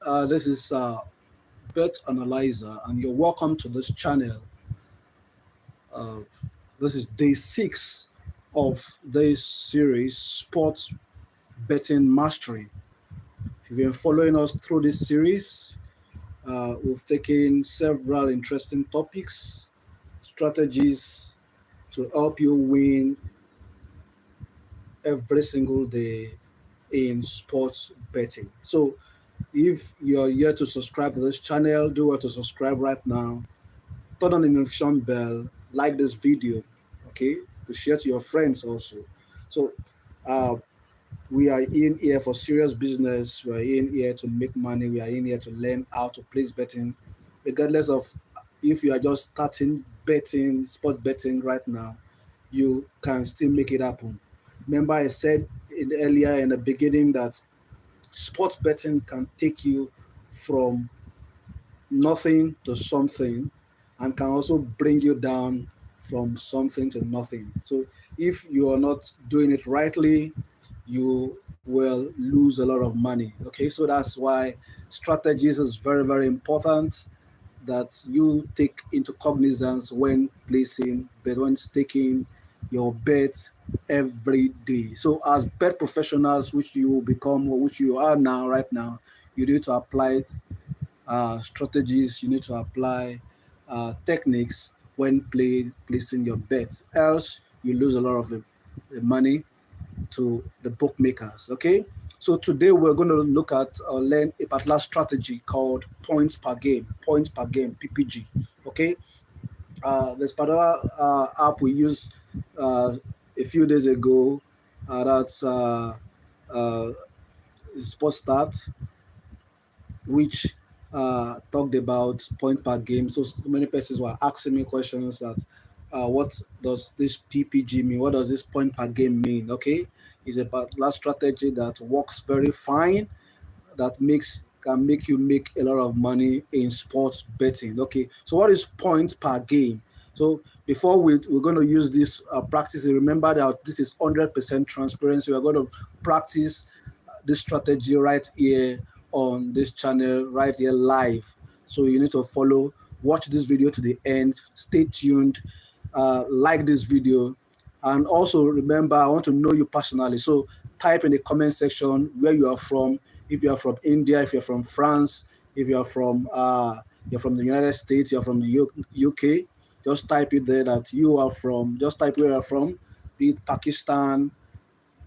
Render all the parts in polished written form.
This is Bet Analyzer, and you're welcome to this channel. Uh, this is day 6 of this series, Sports Betting Mastery. If you've been following us through this series, we've taken several interesting topics, strategies to help you win every single day in sports betting. So, if you're here to subscribe to this channel, do well to subscribe right now. Turn on the notification bell, like this video, okay, to share to your friends also. So, uh, we are in here for serious business. We are in here to make money. We are in here to learn how to place betting, regardless of if you are just starting betting, sport betting right now, you can still make it happen. Remember, I said earlier in the beginning that sports betting can take you from nothing to something and can also bring you down from something to nothing. So if you are not doing it rightly, you will lose a lot of money. Okay, so that's why strategies is very, very important that you take into cognizance when placing bet, when staking your bets every day. So as bet professionals, which you will become or which you are now, right now, you need to apply strategies, you need to apply techniques when placing your bets. Else, you lose a lot of the money to the bookmakers. Okay, so today we're going to look at learn a particular strategy called points per game (PPG). Okay, this particular app we used a few days ago. That's uh, Sports Stats, which talked about point per game. So many persons were asking me questions that what does this PPG mean? What does this point per game mean? Okay, it's a particular strategy that works very fine, that can make you make a lot of money in sports betting. Okay, so what is points per game? So before we're going to use this practice, remember that this is 100% transparency. We're going to practice this strategy right here on this channel, right here live. So you need to watch this video to the end, stay tuned, like this video, and also remember, I want to know you personally. So type in the comment section where you are from. If you are from India, if you're from France, if you're from the United States, you're from the UK, just type it there that you are from. Just type where you're from, be it Pakistan,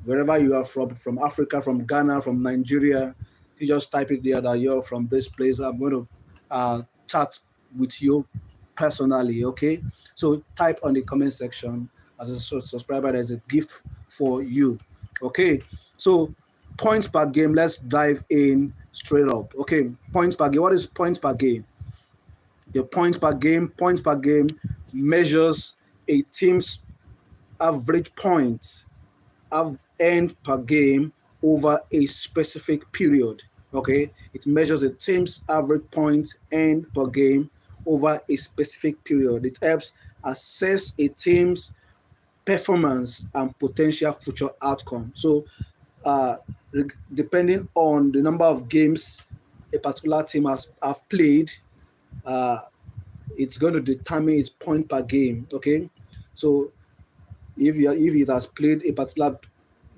wherever you are from Africa, from Ghana, from Nigeria. You just type it there that you're from this place. I'm going to chat with you personally, okay? So type on the comment section. As a subscriber, there's a gift for you, okay? So points per game, let's dive in straight up. Okay, points per game. What is points per game? The points per game measures a team's average points have earned per game over a specific period. Okay, it measures a team's average points earned per game over a specific period. It helps assess a team's performance and potential future outcome. So, uh, depending on the number of games a particular team has have played, uh, it's going to determine its point per game. Okay, so if it has played a particular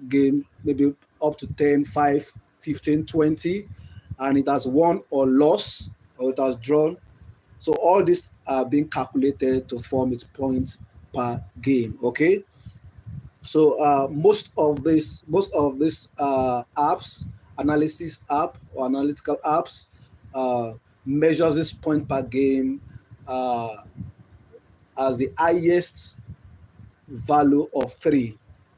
game, maybe up to 10, 5, 15, 20, and it has won or lost or it has drawn. So all these are being calculated to form its points per game. Okay. So most of these apps, analysis app or analytical apps, uh, measures this point per game uh, as the highest value of 3,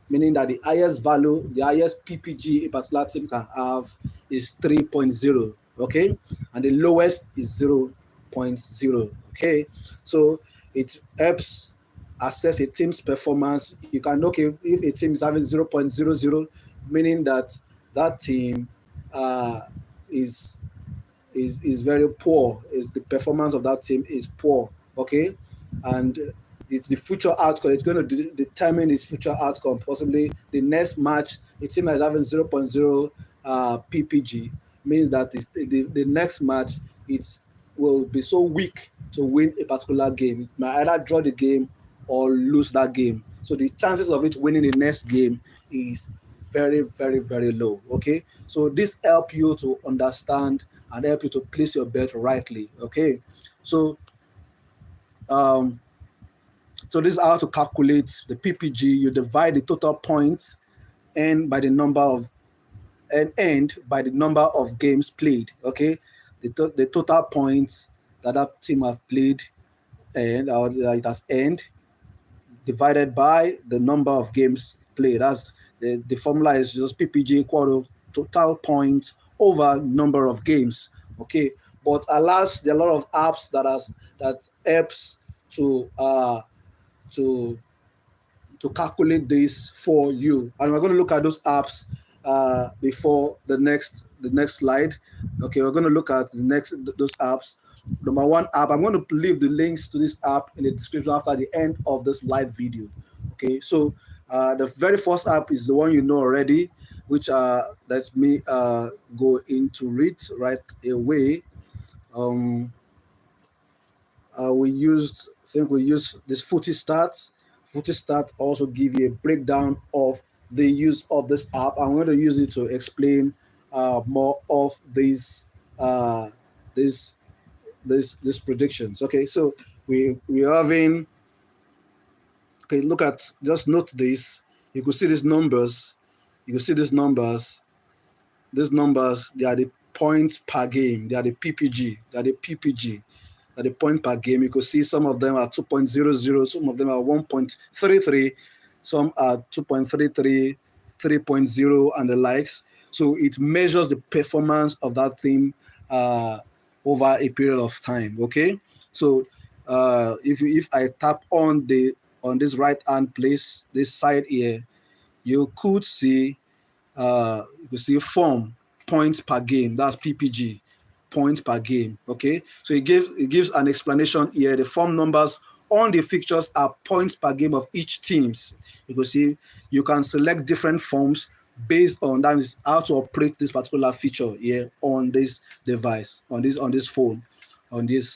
meaning that the highest value, the highest PPG a particular team can have is 3.0, okay, and the lowest is 0.0, okay. So it helps assess a team's performance. You can look if a team is having 0.00, meaning that that team uh, is is very poor. Is the performance of that team is poor, okay, and it's the future outcome. It's going to determine its future outcome. Possibly the next match, a team is having 0.0 PPG, means that the next match it will be so weak to win a particular game. It might either draw the game or lose that game. So the chances of it winning the next game is very, very, very low. Okay, so this help you to understand and help you to place your bet rightly. Okay, so um, so this is how to calculate the PPG. You divide the total points and by the number of and end by the number of games played. Okay, the total points that that team have played and it has earned divided by the number of games played. That's the formula is just PPG equal to total points over number of games. Okay, but alas, there are a lot of apps that helps to to to calculate this for you. And we're going to look at those apps before the next slide. Okay, we're going to look at those apps. Number one app, I'm going to leave the links to this app in the description after the end of this live video. Okay, so the very first app is the one you know already, which let me go into it right away. We used this Footy Stats. Footy Stat also give you a breakdown of the use of this app. I'm going to use it to explain more of uh, these these predictions. Okay, so we're having, okay, look at, just note this. You could see these numbers. You can see these numbers. These numbers, they are the points per game. They are the PPG. They are the PPG. At the point per game. You could see some of them are 2.00, some of them are 1.33, some are 2.33, 3.0, and the likes. So it measures the performance of that team over a period of time. Okay, so if I tap on this right hand place, this side here, you could see form points per game. That's PPG, points per game. Okay, so it gives an explanation here. The form numbers on the fixtures are points per game of each teams. You can see you can select different forms based on that is how to operate this particular feature here on this device, on this phone, on this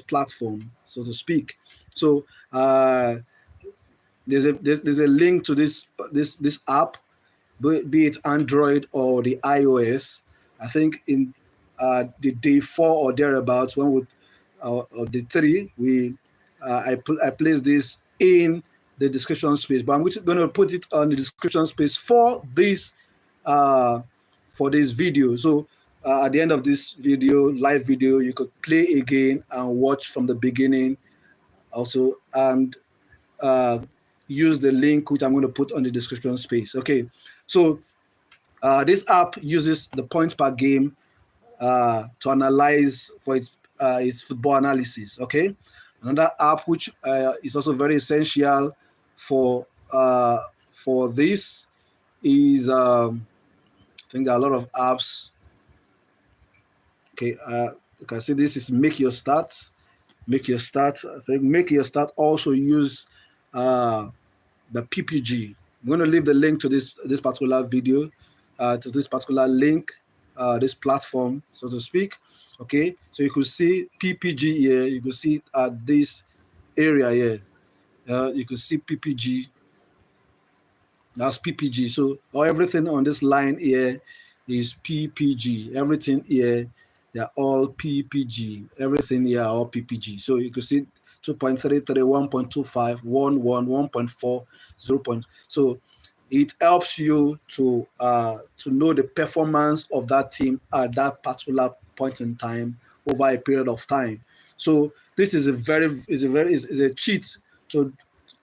platform, so to speak. So there's a link to this app, be it Android or the iOS. I think in the day 4 or thereabouts, when we or the 3, I placed this in the description space, but I'm going to put it on the description space uh, for this video. So at the end of this live video, you could play again and watch from the beginning also, and uh, use the link which I'm going to put on the description space. Okay, so this app uses the points per game to analyze for its football analysis. Okay, another app which is also very essential for this is I think there are a lot of apps. Okay, you can see this is Make Your Start. Make Your Start. I think Make Your Start also use the PPG. I'm going to leave the link to this particular video, to this particular link, this platform, so to speak. Okay, so you could see PPG here. You could see at this area here. You could see PPG. That's PPG. So everything on this line here is PPG. Everything here, they're all PPG. Everything here are all PPG. So you can see 2.33, 1.25, 1.1, 1.4, 0. So it helps you to know the performance of that team at that particular point in time over a period of time. So this is a cheat to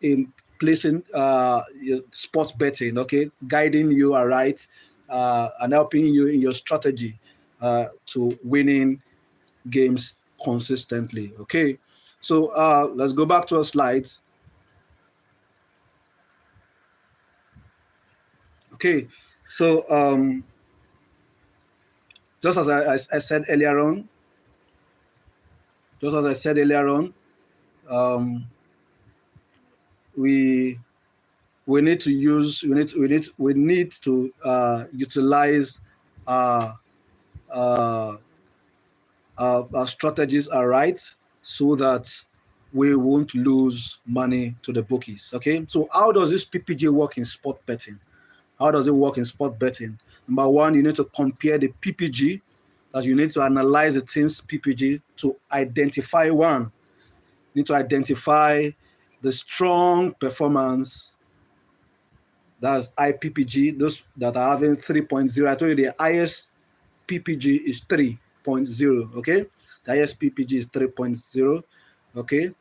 in placing your sports betting, okay, guiding you aright and helping you in your strategy to winning games consistently. Okay, so let's go back to our slides. Okay, so just as I said earlier on, we need to use we need to utilize uh, our strategies are right, so that we won't lose money to the bookies. Okay, so how does this PPG work in sport betting? How does it work in sport betting? Number one, you need to compare the PPG, that you need to analyze the team's PPG to identify one. You need to identify the strong performance, that's IPPG, those that are having 3.0. I told you the highest PPG is 3.0. Okay, the highest PPG is 3.0. Okay,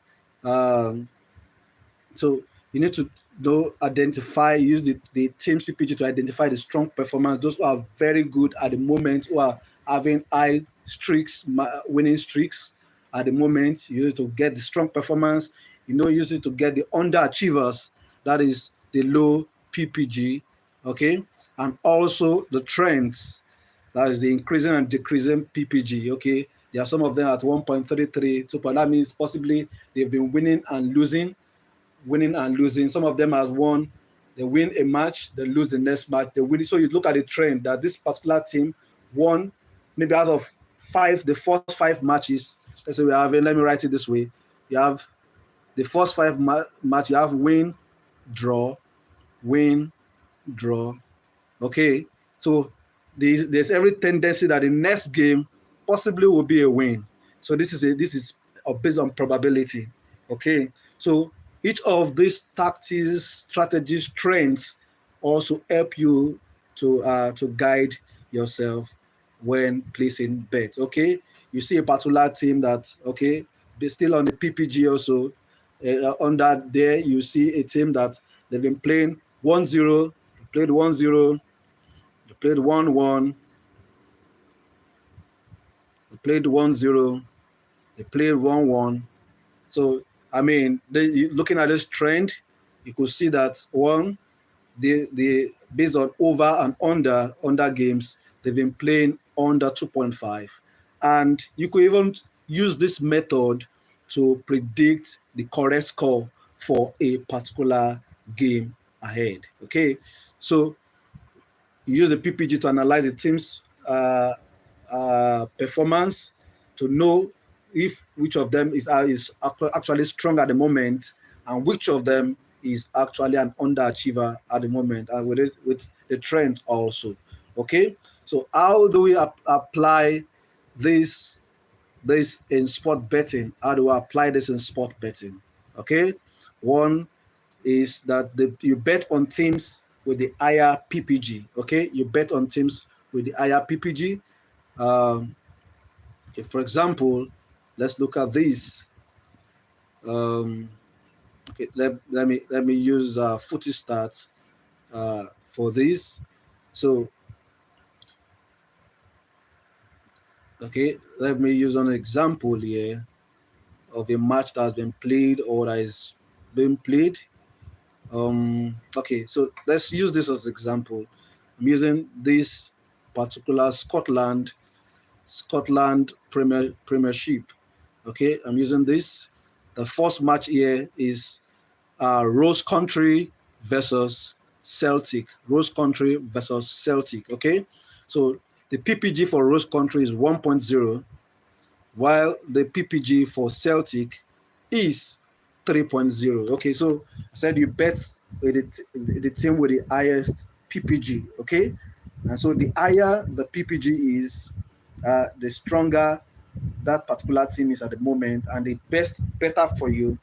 um, so you need to use the team's PPG to identify the strong performance, those who are very good at the moment, who are having high streaks, winning streaks at the moment. You need to get the strong performance. Use it to get the underachievers, that is the low PPG. Okay, and also the trends, that is the increasing and decreasing PPG. Okay, there are some of them at 1.33, 2. That means possibly they've been winning and losing. Some of them has won, they win a match, they lose the next match, they win. So you look at the trend that this particular team won maybe out of the first 5 matches. Let's say we have it, let me write it this way. You have the first match, you have win, draw, win, draw. Okay, so there's every tendency that the next game possibly will be a win. So this is based on probability. Okay, so each of these tactics, strategies, trends also help you to guide yourself when placing bets. Okay, you see a particular team that, okay, they're still on the PPG also. Under there, you see a team that they've been playing 1-0, they played 1-0, they played 1-1, they played 1-0, they played 1-1. So, I mean, looking at this trend, you could see that one, they based on over and under games, they've been playing under 2.5. And you could even use this method to predict the correct score for a particular game ahead. Okay, so you use the PPG to analyze the team's performance, to know if which of them is actually strong at the moment, and which of them is actually an underachiever at the moment, and with the trend also. Okay, so how do we apply this in sport betting? How do we apply this in sport betting? Okay, one is that you bet on teams with the higher PPG. Okay, you bet on teams with the higher PPG. Um, if, for example, let's look at this. Okay, let me use footy stats for this. So, okay, let me use an example here of a match that has been played or that is being played. Okay, so let's use this as an example. I'm using this particular Scotland Premiership. Okay, I'm using this. The first match here is Rose Country versus Celtic. Rose Country versus Celtic. Okay, so the PPG for Rose Country is 1.0, while the PPG for Celtic is 3.0. Okay, so I said you bet with the team with the highest PPG. Okay, and so the higher the PPG is, the stronger that particular team is at the moment, and the better for you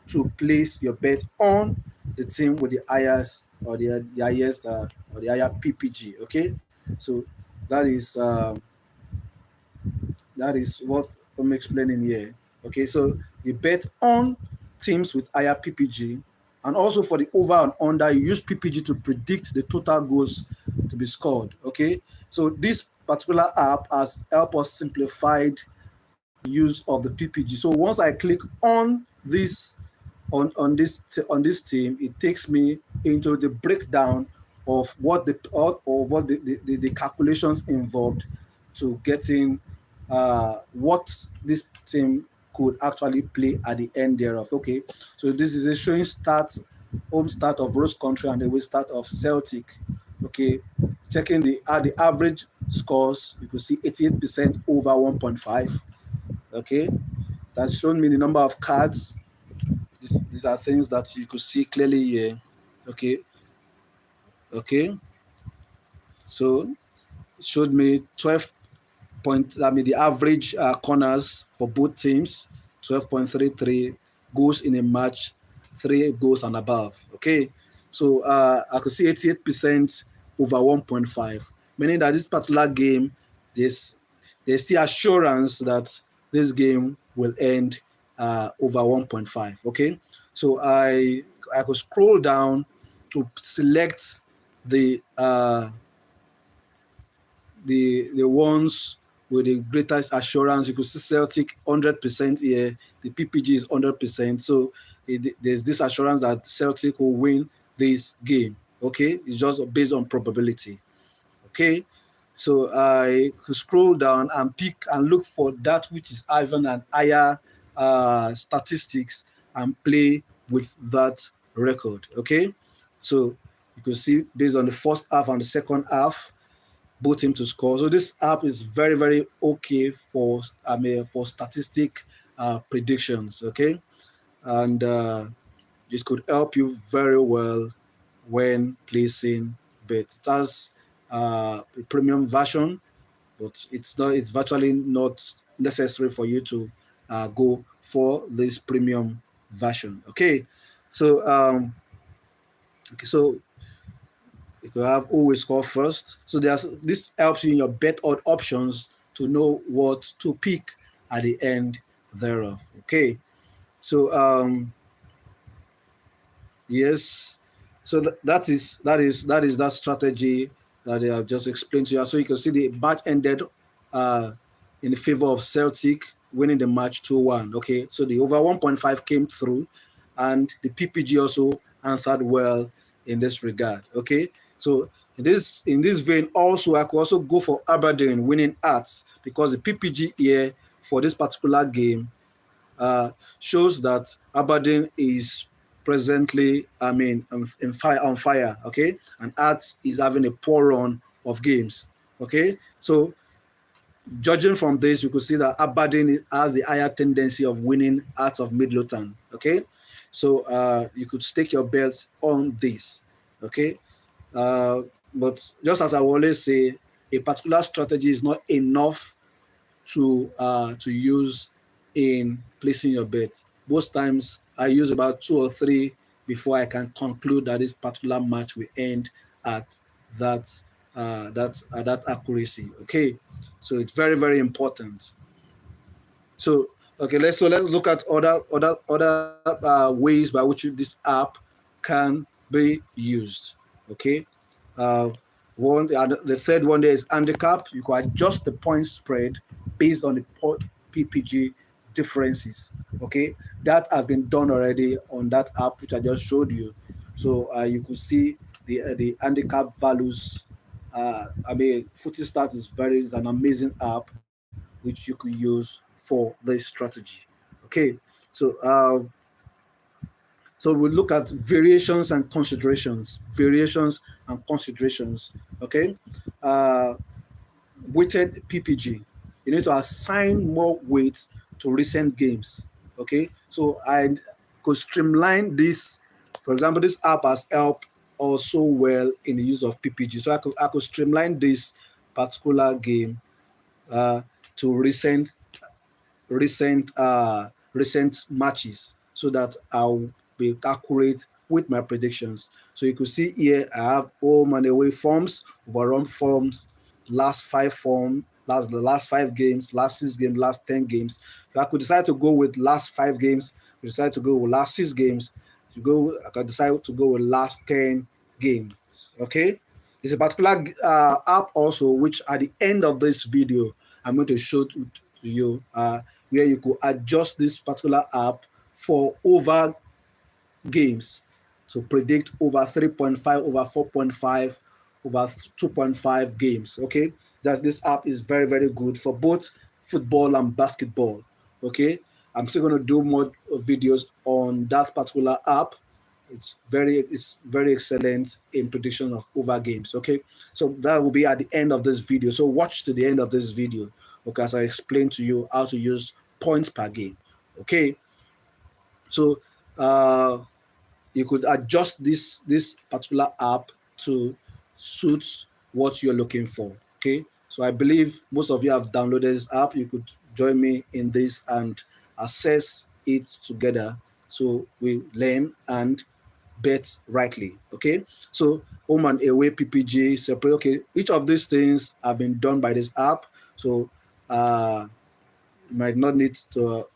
to place your bet on the team with the highest or the highest or the higher PPG. Okay, so that is what I'm explaining here. Okay, so you bet on teams with higher PPG, and also for the over and under, you use PPG to predict the total goals to be scored. Okay, so this particular app has helped us simplified the use of the PPG. So once I click on this on this team, it takes me into the breakdown of what the calculations involved to getting what this team could actually play at the end thereof. Okay, so this is a showing home start of Rose Country and the away start of Celtic. Okay, checking the average scores, you could see 88% over 1.5. Okay, that's shown me the number of cards. These are things that you could see clearly here. Okay, okay. So it showed me 12 point. I mean the average corners for both teams, 12.33 goals in a match, 3 goals and above. Okay, so I could see 88% over 1.5, meaning that this particular game, there's still assurance that this game will end over 1.5. Okay, so I could scroll down to select the the ones with the greatest assurance. You could see Celtic 100% here. The PPG is 100%. So there's this assurance that Celtic will win this game. Okay, it's just based on probability. Okay, so I could scroll down and pick and look for that which is even an higher statistics and play with that record. Okay, so you could see based on the first half and the second half, both team to score. So this app is very, very okay for for statistic predictions. Okay, and it could help you very well when placing bets. It has a premium version, but it's not. It's virtually not necessary for you to go for this premium version. Okay, so so you could have always score first. So there's this helps you in your bet odd options to know what to pick at the end thereof. Okay. So yes. So that is that strategy that I have just explained to you. So you can see the match ended uh, in favor of Celtic, winning the match 2-1. Okay, so the over 1.5 came through, and the PPG also answered well in this regard. Okay, so in this vein, also I could also go for Aberdeen winning Hearts, because the PPG here for this particular game uh, shows that Aberdeen is presently, on fire. Okay, and Hearts is having a poor run of games. Okay, so judging from this, you could see that Aberdeen has the higher tendency of winning Hearts of Midlothian. Okay, so you could stake your bets on this. Okay, but just as I always say, a particular strategy is not enough to use in placing your bet. Most times I use about 2 or 3 before I can conclude that this particular match will end at that accuracy. Okay, so it's very, very important. So okay, let's look at other ways by which this app can be used. Okay, uh, the third one there is handicap. You can adjust the point spread based on the PPG differences. Okay, that has been done already on that app which I just showed you. So you could see the handicap values. Footy Start is an amazing app which you could use for this strategy. Okay, so we look at variations and considerations. Variations and considerations. Okay, uh, weighted PPG. You need to assign more weight to recent games. Okay, so I could streamline this. For example, this app has helped also well in the use of PPG. So I could streamline this particular game uh, to recent matches, so that I'll be accurate with my predictions. So you could see here I have home and away forms, overall forms, the last 5 games, last 6 games, last 10 games. So I could decide to go with last 5 games, decide to go with last 6 games, I can decide to go with last 10 games. Okay. There's a particular app also which at the end of this video I'm going to show to you, where you could adjust this particular app for over games to predict over 3.5, over 4.5, over 2.5 games. Okay, that this app is very, very good for both football and basketball. Okay, I'm still going to do more videos on that particular app It's very excellent in prediction of over games. Okay, so that will be at the end of this video. So watch to the end of this video, okay, as I explain to you how to use points per game. Okay, so uh, you could adjust this particular app to suit what you're looking for. Okay, so I believe most of you have downloaded this app. You could join me in this and assess it together, so we learn and bet rightly. Okay, so home and away, PPG, separate. Okay, each of these things have been done by this app, so you might not need to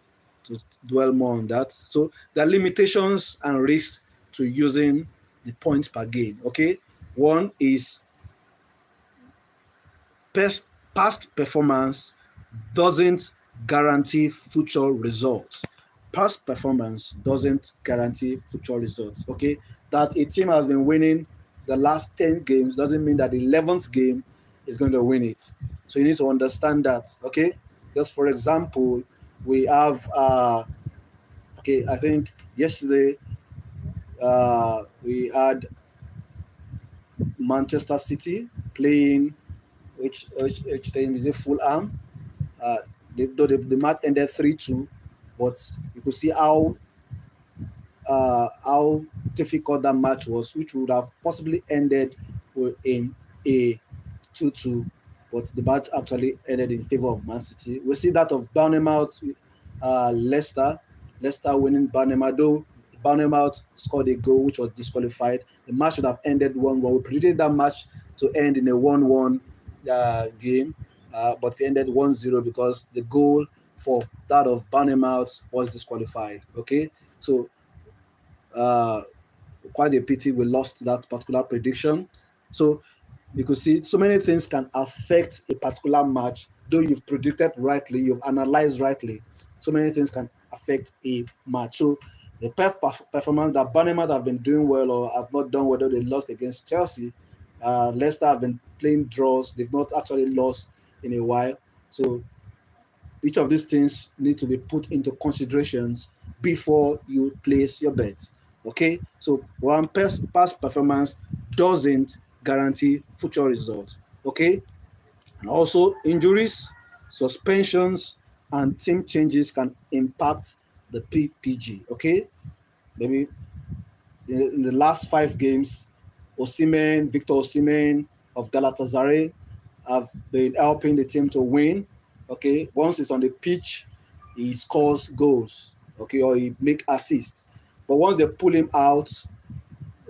dwell more on that. So there are limitations and risks to using the points per game. Okay, one is past performance doesn't guarantee future results. Past performance doesn't guarantee future results. Okay, that a team has been winning the last 10 games doesn't mean that the 11th game is going to win it. So you need to understand that. Okay, just for example, we have okay, I think yesterday we had Manchester City playing which team is it? Fulham. Uh, though the match ended 3-2, but you could see how difficult that match was, which would have possibly ended in a 2-2, but the match actually ended in favor of Man City. We see that of Bournemouth, Leicester, Leicester winning Bournemouth, though Bournemouth scored a goal which was disqualified. The match should have ended 1-1. We predicted that match to end in a 1-1 game, but it ended 1-0 because the goal for that of Bournemouth was disqualified. Okay, so uh, quite a pity we lost that particular prediction. So you could see so many things can affect a particular match, though you've predicted rightly, you've analyzed rightly. So many things can affect a match. So the performance that Bournemouth have been doing well or have not done well, though they lost against Chelsea. Leicester have been playing draws. They've not actually lost in a while. So each of these things need to be put into considerations before you place your bets. Okay, so one past performance doesn't guarantee future results. Okay, and also injuries, suspensions, and team changes can impact the PPG. Okay, maybe in the last 5 games, Victor Osimhen of Galatasaray have been helping the team to win. Okay, once he's on the pitch, he scores goals. Okay, or he make assists. But once they pull him out,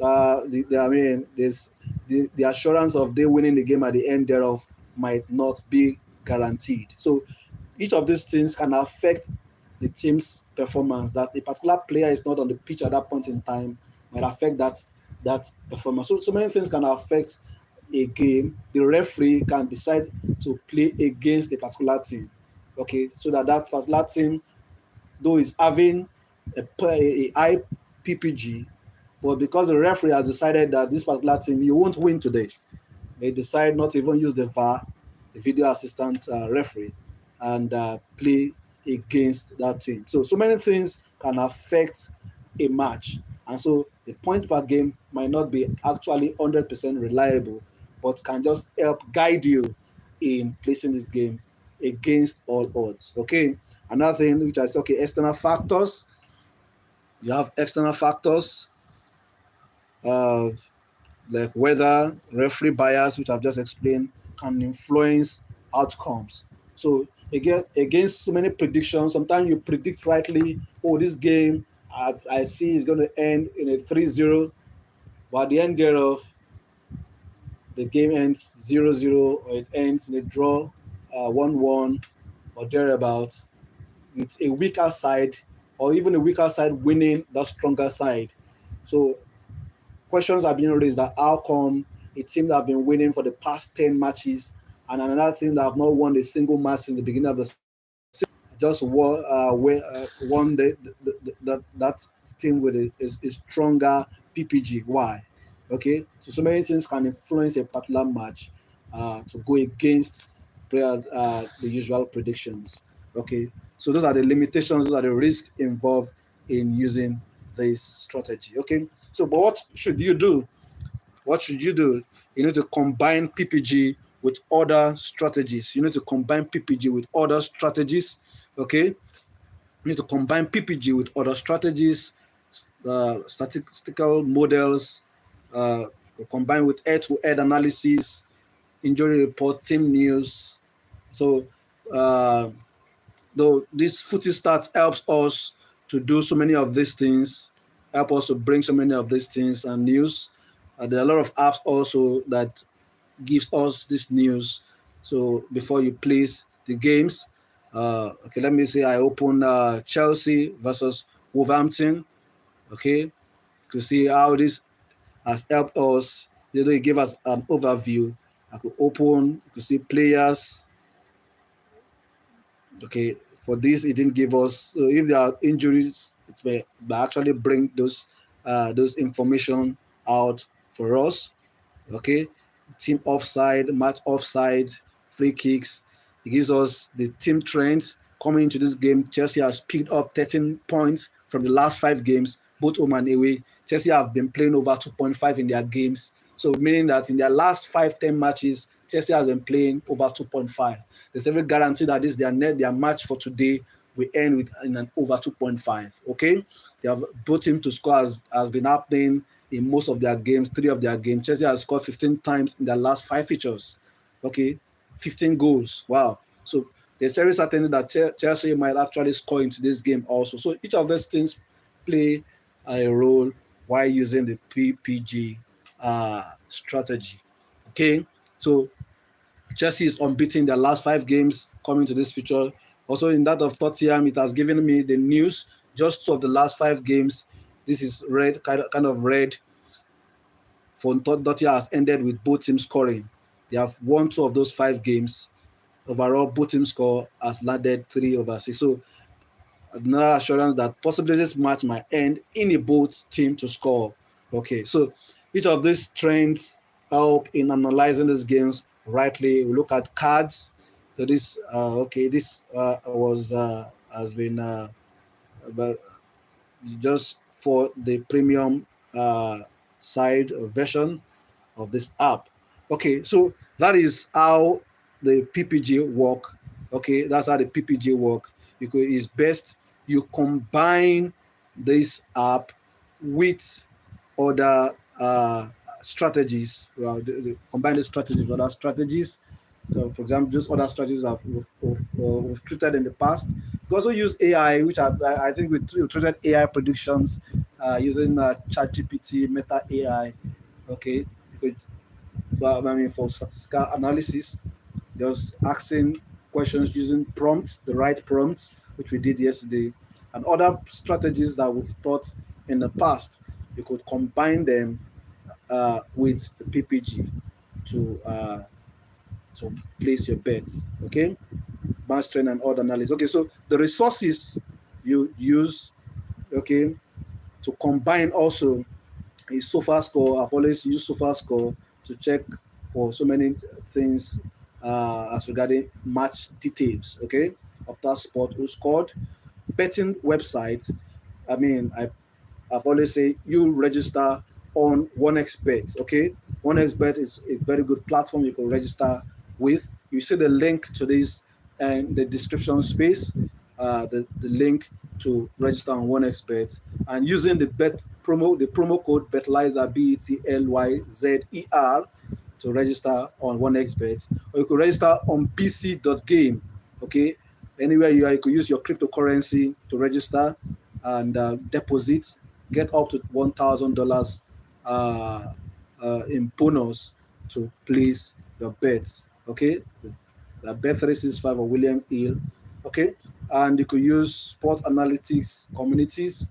I mean, there's the assurance of they winning the game at the end thereof might not be guaranteed. So each of these things can affect the team's performance. That a particular player is not on the pitch at that point in time might affect that performance. So many things can affect a game. The referee can decide to play against a particular team. Okay, so that particular team, though is having a high PPG, but because the referee has decided that this particular team you won't win today, they decide not to even use the VAR, the video assistant referee, and play against that team. So many things can affect a match, and so the point per game might not be actually 100% reliable, but can just help guide you in placing this game against all odds. Okay, another thing which I say, okay, external factors. You have external factors. Uh, like weather, referee bias, which I've just explained, can influence outcomes. So again, against so many predictions, sometimes you predict rightly, oh, this game I see is going to end in a 3-0, but at the end thereof, the game ends 0-0, or it ends in a draw, 1-1, or thereabouts, with a weaker side, or even a weaker side winning the stronger side. So questions are being raised that how come a team that have been winning for the past 10 matches and another team that have not won a single match in the beginning of the season just won that team with a stronger PPG. Why? Okay, so many things can influence a particular match to go against the usual predictions. Okay, so those are the limitations, those are the risks involved in using this strategy. Okay, so but what should you do? What should you do? You need to combine PPG with other strategies. You need to combine PPG with other strategies. Okay, you need to combine PPG with other strategies, statistical models, uh, combined with head-to-head analysis, injury report, team news. So, though this footy stats helps us to do so many of these things, help us to bring so many of these things and news. There are a lot of apps also that gives us this news. So before you place the games, okay, let me say I open Chelsea versus Wolverhampton. Okay, to see how this has helped us. It gave us an overview. I could open, you could see players. Okay, for this, it didn't give us. So if there are injuries, it may actually bring those information out for us. Okay, team offside, match offside, free kicks. It gives us the team trends coming into this game. Chelsea has picked up 13 points from the last 5 games, both home and away. Chelsea have been playing over 2.5 in their games. So meaning that in their last 5-10 matches, Chelsea has been playing over 2.5. There's every guarantee that this their match for today will end with in an over 2.5. Okay, they have both team to score has been happening in most of their games, 3 of their games. Chelsea has scored 15 times in their last 5 features. Okay, 15 goals. Wow. So there's very certainty that Chelsea might actually score into this game also. So each of these things play a role while using the PPG strategy. Okay, so Chelsea is unbeaten in their last 5 games coming to this feature. Also, in that of Tottenham, it has given me the news just 2 of the last 5 games. This is red, kind of red. For Tottenham has ended with both teams scoring. They have won 2 of those 5 games. Overall, both teams score has landed 3/6. So another assurance that possibly this match might end in a both team to score. Okay, so each of these trends help in analyzing these games rightly. We look at cards. So this this was has been but just for the premium side version of this app. Okay, so that is how the PPG work. Okay, that's how the PPG work. It's best you combine this app with other strategies. Well, combine the strategies with other strategies. So, for example, just other strategies that we've treated in the past. We also use AI, which I think we treated AI predictions using ChatGPT, Meta AI. Okay, with for statistical analysis, just asking questions using prompts, the right prompts, which we did yesterday, and other strategies that we've thought in the past. You could combine them with the PPG to place your bets. Okay, match trend and order analysis. Okay, so the resources you use, okay, to combine also is SofaScore. I've always used SofaScore to check for so many things as regarding match details. Okay, Opta Sport, who scored, betting websites. I mean, I've always say you register on OneXBet. Okay, OneXBet is a very good platform you can register with. You see the link to this and the description space, the link to register on OneXBet, and using the promo code BETLYZER BETLYZER to register on OneXBet, or you could register on bc.game. Okay, anywhere you are, you could use your cryptocurrency to register and deposit, get up to $1,000 in bonus to place your bets. Okay, the bet 365 or William Hill. Okay, and you could use sport analytics communities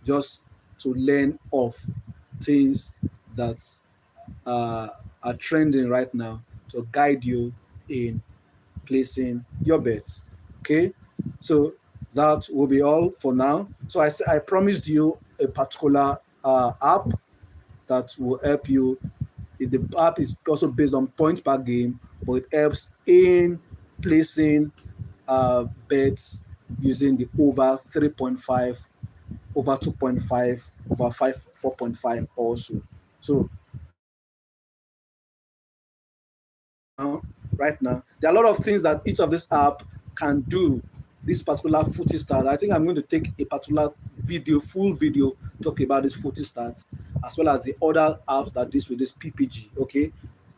just to learn of things that uh, are trending right now to guide you in placing your bets. Okay, so that will be all for now. So I promised you a particular app that will help you. The app is also based on point per game, but it helps in placing bets using the over 3.5 over 2.5, over 4.5 also. So right now, there are a lot of things that each of this app can do. This particular footy start, I think I'm going to take a particular video, full video, talk about this footy start, as well as the other apps that deals with this PPG. Okay,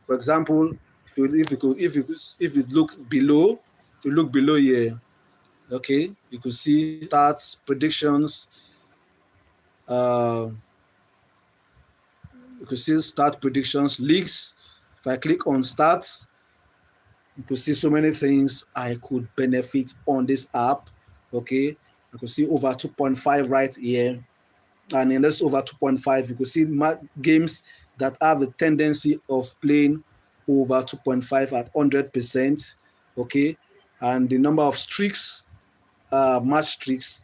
for example, if you look below, if you look below here, okay, you could see stats, predictions. Uh, you could see start predictions, leagues. If I click on stats, you could see so many things I could benefit on this app. Okay, I could see over 2.5 right here, and in this over 2.5, you could see games that have the tendency of playing over 2.5 at 100%. Okay, and the number of streaks, match streaks.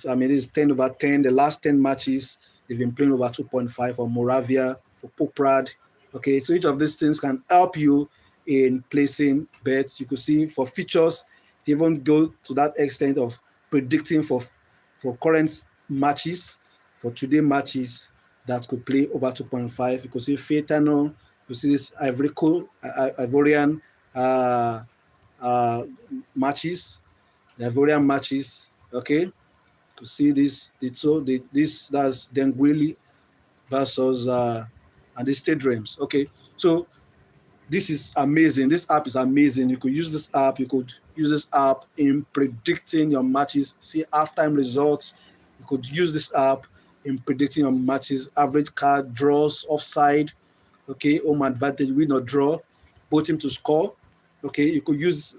I mean, this is 10 over 10. The last 10 matches, they've been playing over 2.5 for Moravia, for Poprad. Okay, so each of these things can help you in placing bets. You could see for features, it even go to that extent of predicting for current matches, for today matches that could play over 2.5. You could see Fetano, you could see this Ivorian uh, uh, matches, the Ivorian matches. Okay, to see this that's Denguili versus and the State Dreams. Okay, so this is amazing. This app is amazing. You could use this app. You could use this app in predicting your matches. See halftime results. You could use this app in predicting your matches. Average card, draws, offside. Okay, home advantage, win or draw, both team to score. Okay, you could use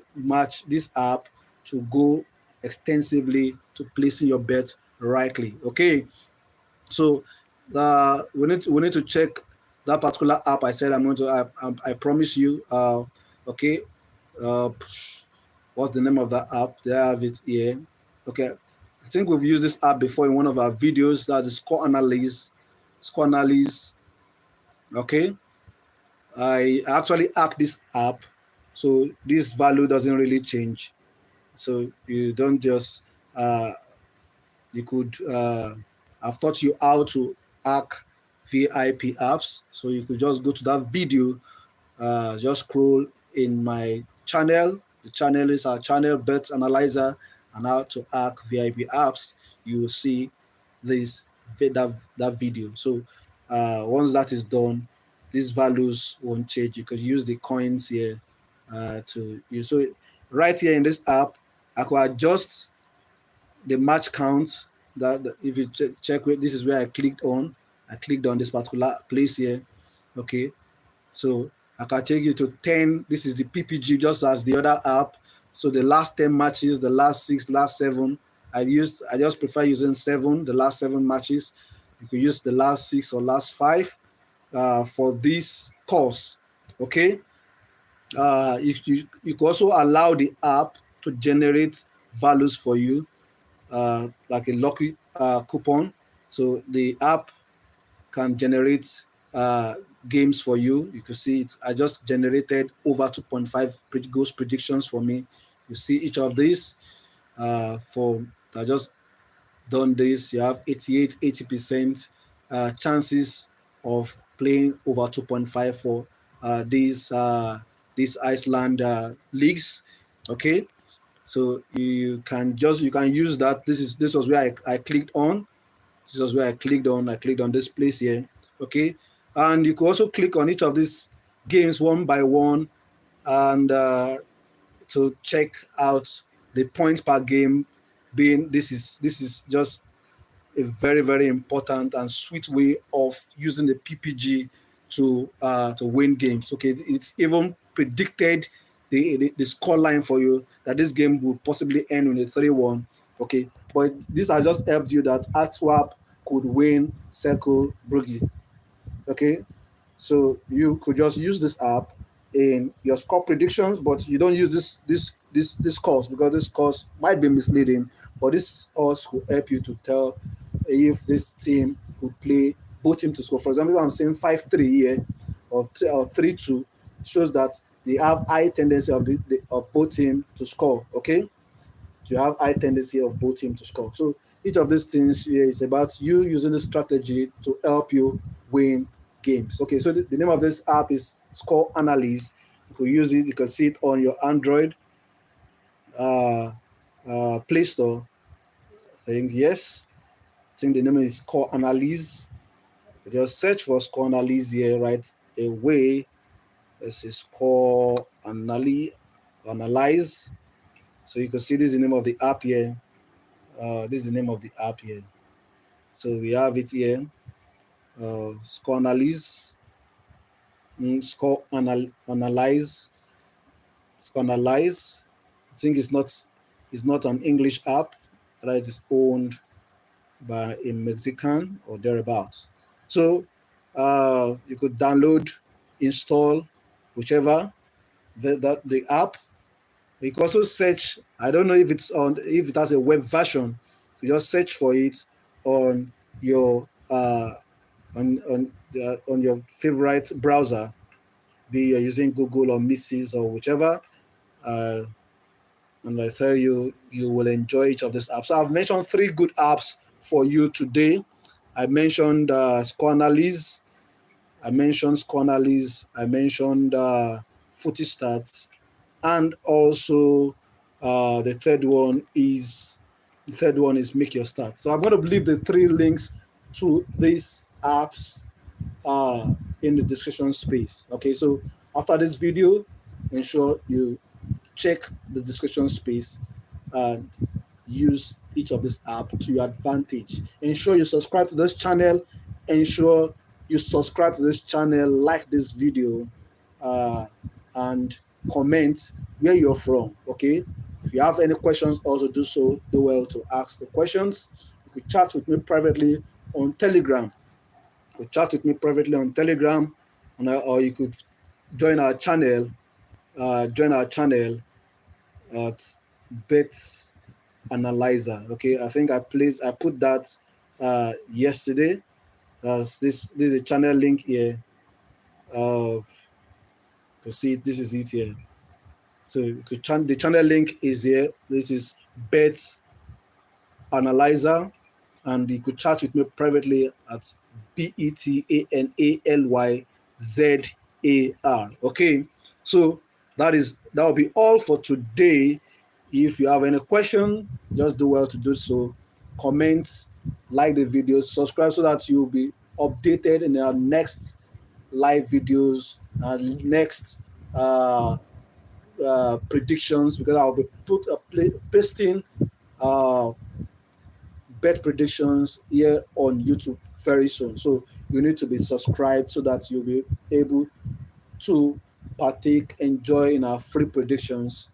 this app to go extensively to placing your bet rightly. Okay, so we need to check that particular app. I said I'm going to. I promise you. Okay. Uh, what's the name of that app? They have it here. Okay. I think we've used this app before in one of our videos. That's the score analysis. Score analysis. Okay. I actually hacked this app, so this value doesn't really change. So you don't just you could I've taught you how to hack VIP apps. So you could just go to that video, just scroll in my channel. The channel is our channel Bet Analyzer and how to hack VIP apps. You will see this that video. So once that is done, these values won't change. You could use the coins here to use. So right here in this app, I could adjust the match count. That if you check with, this is where I clicked on this particular place here. Okay, so I can take you to 10. This is the PPG, just as the other app. So the last 10 matches, the last 6, last 7. I just prefer using 7, the last 7 matches. You could use the last 6 or last 5 for this course. Okay, you could also allow the app to generate values for you, like a lucky coupon. So the app can generate games for you. You can see it. I just generated over 2.5 ghost predictions for me. You see each of these for I just done this. You have 88, 80% chances of playing over 2.5 for these Iceland leagues. Okay, so you can use that. This was where I clicked on. This was where I clicked on. I clicked on this place here. Okay, and you could also click on each of these games one by one, and to check out the points per game. Being this is just a very, very important and sweet way of using the PPG to win games. Okay, it's even predicted the score line for you that this game will possibly end in a 3-1. Okay, but this has just helped you that Antwerp could win Circle Brugge. Okay, so you could just use this app in your score predictions, but you don't use this course, because this course might be misleading. But this course will help you to tell if this team could play both team to score. For example, if I'm saying 5-3 here or 3-2, shows that they have high tendency of both team to score. Okay, to have high tendency of both teams to score. So each of these things here is about you using the strategy to help you win games. Okay, so the name of this app is Score Analyze. You could use it. You can see it on your Android uh, Play Store. I think yes. I think the name is Score Analyze. You just search for Score Analyze here right away. This is Score Analyze. So you can see this is the name of the app here. This is the name of the app here. So we have it here. Score Analyze. Analyze. Score Analyze. I think it's not an English app. Right? It is owned by a Mexican or thereabouts. So you could download, install, whichever the app. You can also search. I don't know if it has a web version. You just search for it on your on your favorite browser, be you're using Google or Mrs. or whichever. Uh, and I tell you, you will enjoy each of these apps. So I've mentioned 3 good apps for you today. I mentioned Scornalyze, I mentioned Footy Stats, and also the third one is Make Your Start. So I'm going to leave the 3 links to these apps in the description space. Okay, so after this video, ensure you check the description space and use each of this app to your advantage. Ensure you subscribe to this channel. Ensure you subscribe to this channel, like this video, uh, and comment where you're from. Okay. If you have any questions, also do so. Do well to ask the questions. You could chat with me privately on Telegram. You could chat with me privately on Telegram, or you could join our channel. Join our channel at Bet Analyzer. Okay, I think I put that yesterday. This is a channel link here. You see, this is it here. So the channel link is here. This is Bet Analyzer, and you could chat with me privately at BETANALYZAR. Okay, so that will be all for today. If you have any question, just do well to do so. Comment, like the video, subscribe so that you'll be updated in our next live videos and next predictions, because I'll be pasting uh, bet predictions here on YouTube very soon. So you need to be subscribed so that you'll be able to partake, enjoy in our free predictions,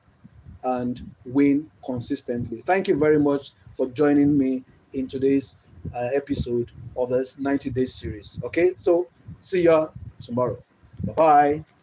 and win consistently. Thank you very much for joining me in today's episode of this 90 Days series. Okay, so see ya tomorrow. Bye bye.